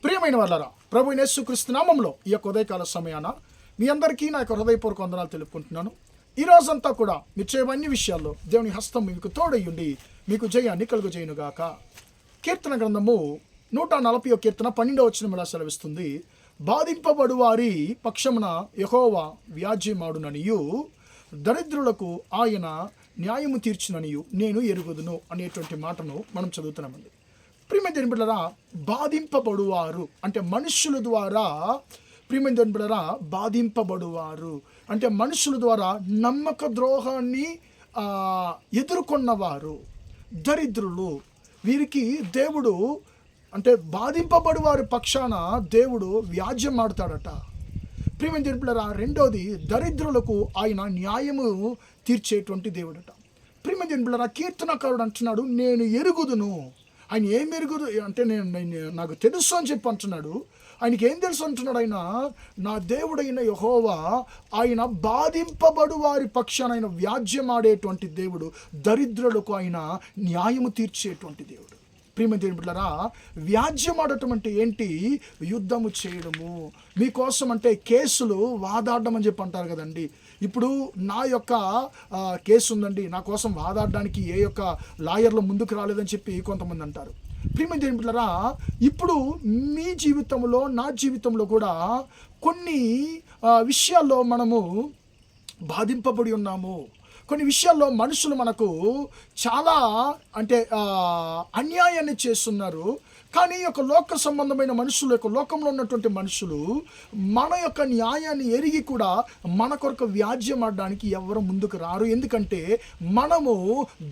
ప్రియమైన వాళ్ళరా, ప్రభు యేసుక్రీస్తు నామంలో ఈ యొక్క ఉదయకాల సమయాన మీ అందరికీ నా యొక్క హృదయపూర్వక వందనాలు తెలుపుకుంటున్నాను. ఈ రోజంతా కూడా మీరు చేయే అన్ని విషయాల్లో దేవుని హస్తం మీకు తోడయ్యుండి మీకు జయాన్ని కలుగజేయునుగాక. కీర్తన గ్రంథము 140 కీర్తన 12వ వచనం ఇలా సెలవిస్తుంది. బాధింపబడు వారి పక్షమున యెహోవా వ్యాజ్యమాడుననియు దరిద్రులకు ఆయన న్యాయము తీర్చుననియు నేను ఎరుగుదును అనేటువంటి మాటను మనం చదువుతున్నామండి. ప్రియమైన దేవుని బిడ్డలారా, బాధింపబడువారు అంటే మనుషుల ద్వారా, ప్రియమైన దేవుని బిడ్డలారా, బాధింపబడువారు అంటే మనుషుల ద్వారా నమ్మక ద్రోహాన్ని ఎదుర్కొన్నవారు దరిద్రులు. వీరికి దేవుడు అంటే బాధింపబడు వారి పక్షాన దేవుడు వ్యాజ్యం ఆడతాడట. ప్రియమైన దేవుని బిడ్డలారా, రెండోది దరిద్రులకు ఆయన న్యాయము తీర్చేటువంటి దేవుడట. ప్రియమైన దేవుని బిడ్డలారా, కీర్తనకారుడు అంటున్నాడు, నేను ఎరుగుదును. ఆయన ఏం ఎరుగుదు అంటే నాకు తెలుసు అని చెప్పి అంటున్నాడు. ఆయనకి ఏం తెలుసు అంటున్నాడు? ఆయన నా దేవుడైన యెహోవా ఆయన బాధింపబడు వారి పక్షాన ఆయన వ్యాజ్యమాడేటువంటి దేవుడు, దరిద్రులకు ఆయన న్యాయము తీర్చేటువంటి దేవుడు. ప్రియమైన దేవుని బిడ్డలారా, వ్యాజ్యమాడటం అంటే ఏంటి? యుద్ధము చేయడము. మీకోసం అంటే కేసులు వాదాడడం అని చెప్పి అంటారు కదండి. ఇప్పుడు నా యొక్క కేసు ఉందండి, నా కోసం వాదాడడానికి ఏ యొక్క లాయర్లు ముందుకు రాలేదని చెప్పి కొంతమంది అంటారు. ప్రియమైన దేవుని బిడ్డలారా, ఇప్పుడు మీ జీవితంలో నా జీవితంలో కూడా కొన్ని విషయాల్లో మనము బాధింపబడి ఉన్నాము. కొన్ని విషయాల్లో మనుషులు మనకు చాలా అంటే అన్యాయాన్ని చేస్తున్నారు. కానీ ఈ యొక్క లోక సంబంధమైన మనుషులు, యొక్క లోకంలో ఉన్నటువంటి మనుషులు మన యొక్క న్యాయాన్ని ఎరిగి కూడా మన కొరకు వ్యాజ్యం ఆడడానికి ఎవరు ముందుకు రారు. ఎందుకంటే మనము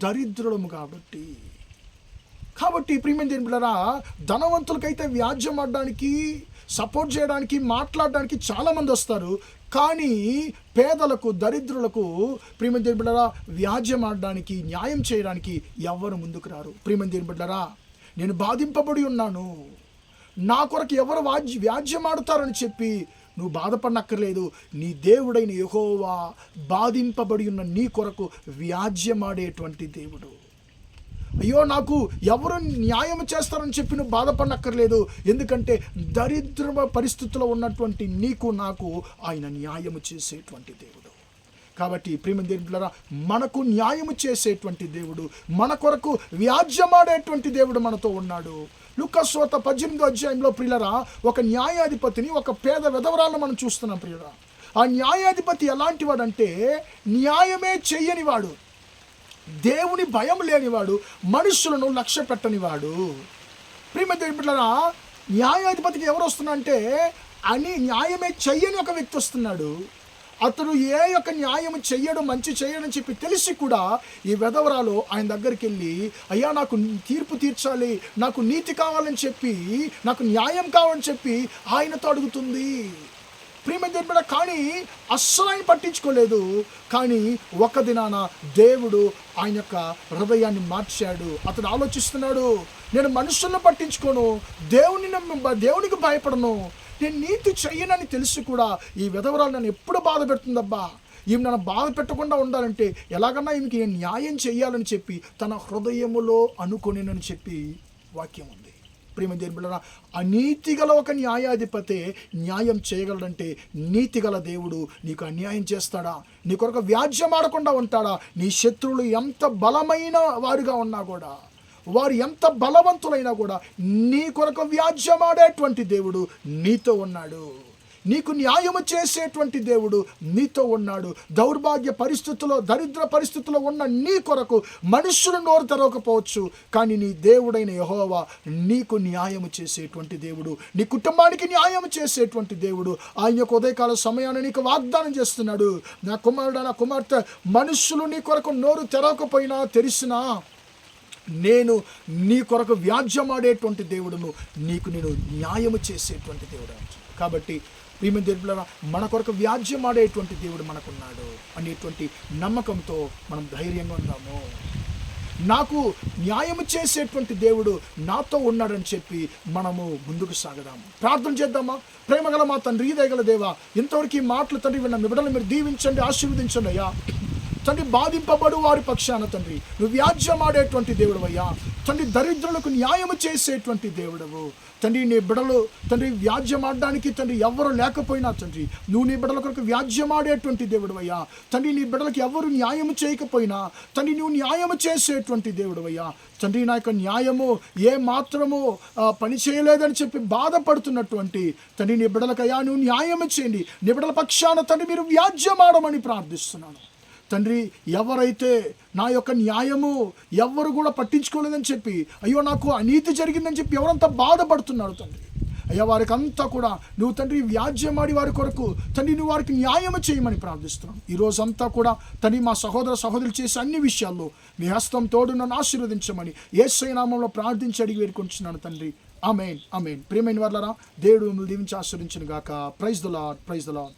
దరిద్రులము కాబట్టి ప్రియమైన దేవుని బిడ్డలారా, ధనవంతులకైతే వ్యాజ్యం ఆడడానికి, సపోర్ట్ చేయడానికి, మాట్లాడడానికి చాలామంది వస్తారు. కానీ పేదలకు, దరిద్రులకు ప్రియమైన దేవుని బిడ్డలారా వ్యాజ్యం ఆడడానికి, న్యాయం చేయడానికి ఎవరు ముందుకు రారు. ప్రియమైన దేవుని బిడ్డలారా, నేను బాధింపబడి ఉన్నాను, నా కొరకు ఎవరు వ్యాజ్యం ఆడుతారని చెప్పి నువ్వు బాధపడనక్కర్లేదు. నీ దేవుడైన యెహోవా బాధింపబడి ఉన్న నీ కొరకు వ్యాజ్యమాడేటువంటి దేవుడు. అయ్యో నాకు ఎవరు న్యాయం చేస్తారని చెప్పి నువ్వు బాధపడనక్కర్లేదు. ఎందుకంటే దరిద్ర పరిస్థితుల్లో ఉన్నటువంటి నీకు నాకు ఆయన న్యాయము చేసేటువంటి దేవుడు. కాబట్టి ప్రియమైన దేవుని బిడ్డలారా, మనకు న్యాయము చేసేటువంటి దేవుడు, మన కొరకు వ్యాజ్యమాడేటువంటి దేవుడు మనతో ఉన్నాడు. లూకాసు వార్త 18వ అధ్యాయంలో ప్రియులారా, ఒక న్యాయాధిపతిని, ఒక పేద విధవరాలను మనం చూస్తున్నాం ప్రియులారా. ఆ న్యాయాధిపతి ఎలాంటి వాడంటే న్యాయమే చెయ్యనివాడు, దేవుని భయం లేనివాడు, మనుషులను లక్ష్య పెట్టనివాడు. ప్రియమైన దేవుని బిడ్డలారా, న్యాయాధిపతికి ఎవరు వస్తున్నారంటే న్యాయమే చెయ్యని ఒక వ్యక్తి వస్తున్నాడు. అతడు ఏ యొక్క న్యాయం చెయ్యడు, మంచి చెయ్యడని చెప్పి తెలిసి కూడా ఈ విధవరాలు ఆయన దగ్గరికి వెళ్ళి, అయ్యా నాకు తీర్పు తీర్చాలి, నాకు నీతి కావాలని చెప్పి, నాకు న్యాయం కావాలని చెప్పి ఆయనతో అడుగుతుంది. ప్రియమైన దేవుని బిడ్డ, కానీ అస్సలు ఆయన పట్టించుకోలేదు. కానీ ఒక దినాన దేవుడు ఆయన యొక్క హృదయాన్ని మార్చాడు. అతడు ఆలోచిస్తున్నాడు, నేను మనుషులను పట్టించుకోను, దేవునికి భయపడను, నేను నీతి చెయ్యనని తెలిసి కూడా ఈ విధవరాలు నన్ను ఎప్పుడు బాధ పెడుతుందబ్బా, ఈమె నన్ను బాధ పెట్టకుండా ఉండాలంటే ఎలాగన్నా ఈమెకి నేను న్యాయం చెయ్యాలని చెప్పి తన హృదయములో అనుకొనేనని చెప్పి వాక్యం ఉంది. ప్రియమైన దేవుని బిడ్డలారా, అనీతిగల ఒక న్యాయాధిపతే న్యాయం చేయగలడంటే నీతిగల దేవుడు నీకు అన్యాయం చేస్తాడా? నీ కొరకు వ్యాజ్యం ఆడకుండా ఉంటాడా? నీ శత్రువులు ఎంత బలమైన వారుగా ఉన్నా కూడా, వారు ఎంత బలవంతులైనా కూడా నీ కొరకు వ్యాజ్యమాడేటువంటి దేవుడు నీతో ఉన్నాడు. నీకు న్యాయము చేసేటువంటి దేవుడు నీతో ఉన్నాడు. దౌర్భాగ్య పరిస్థితుల్లో, దరిద్ర పరిస్థితుల్లో ఉన్న నీ కొరకు మనుషులు నోరు తెరవకపోవచ్చు, కానీ నీ దేవుడైన యెహోవా నీకు న్యాయము చేసేటువంటి దేవుడు, నీ కుటుంబానికి న్యాయం చేసేటువంటి దేవుడు. ఆయన యొక్క ఉదయకాల సమయాన్ని నీకు వాగ్దానం చేస్తున్నాడు. నా కుమారుడు, నా కుమార్తె, మనుషులు నీ కొరకు నోరు తెరవకపోయినా తెరిసినా నేను నీ కొరకు వ్యాజ్యమాడేటువంటి దేవుడును, నేను న్యాయము చేసేటువంటి దేవుడు. కాబట్టి ప్రియమైన దేవుని బిడ్డలారా, మన కొరకు వ్యాజ్యమాడేటువంటి దేవుడు మనకున్నాడు అనేటువంటి నమ్మకంతో మనం ధైర్యంగా ఉందాము. నాకు న్యాయము చేసేటువంటి దేవుడు నాతో ఉన్నాడని చెప్పి మనము ముందుకు సాగదాము. ప్రార్థన చేద్దామా? ప్రేమగల మా తండ్రి, దయగల దేవా, ఇంతవరకు ఈ మాటలు తండ్రి విన్న మీ బిడ్డలను మీరు దీవించండి, ఆశీర్వదించండి అయ్యా. తండ్రి, బాధింపబడు వారి పక్షాన తండ్రి నువ్వు వ్యాజ్యమాడేటువంటి దేవుడు అయ్యా. తండ్రి దరిద్రులకు న్యాయము చేసేటువంటి దేవుడవు తండ్రి. నీ బిడలు తండ్రి వ్యాజ్యమాడడానికి తండ్రి ఎవరు లేకపోయినా తండ్రి నువ్వు నీ బిడల కొరకు వ్యాజ్యమాడేటువంటి దేవుడు అయ్యా తండ్రి. నీ బిడలకు ఎవరు న్యాయము చేయకపోయినా తండ్రి నువ్వు న్యాయము చేసేటువంటి దేవుడు అయ్యా తండ్రి. నా యొక్క న్యాయము ఏ మాత్రము పని చేయలేదని చెప్పి బాధపడుతున్నటువంటి తండ్రి నీ బిడలకయ్యా నువ్వు న్యాయము చేయండి. నీ బిడల పక్షాన తండ్రి మీరు వ్యాజ్యమాడమని ప్రార్థిస్తున్నాను తండ్రి. ఎవరైతే నా యొక్క న్యాయము ఎవరు కూడా పట్టించుకోలేదని చెప్పి అయ్యో నాకు అనీతి జరిగిందని చెప్పి ఎవరంతా బాధపడుతున్నారు తండ్రి అయ్యా, వారికి అంతా కూడా నువ్వు తండ్రి వ్యాజ్యమాడి వారి కొరకు తండ్రి నువ్వు వారికి న్యాయం చేయమని ప్రార్థిస్తున్నాను. ఈ రోజంతా కూడా తండ్రి మా సహోదర సహోదరులు చేసే అన్ని విషయాల్లో నీ హస్తం తోడు నన్ను ఆశీర్వదించమని యేసయ్య నామములో ప్రార్థించి అడిగి వేడుకుంటున్నాను తండ్రి. ఆమేన్ ఆమేన్. ప్రియమైన వారలారా, దేవుడు మిమ్మల్ని దీవించి ఆశీర్వదించును గాక. Praise the Lord, praise the lord.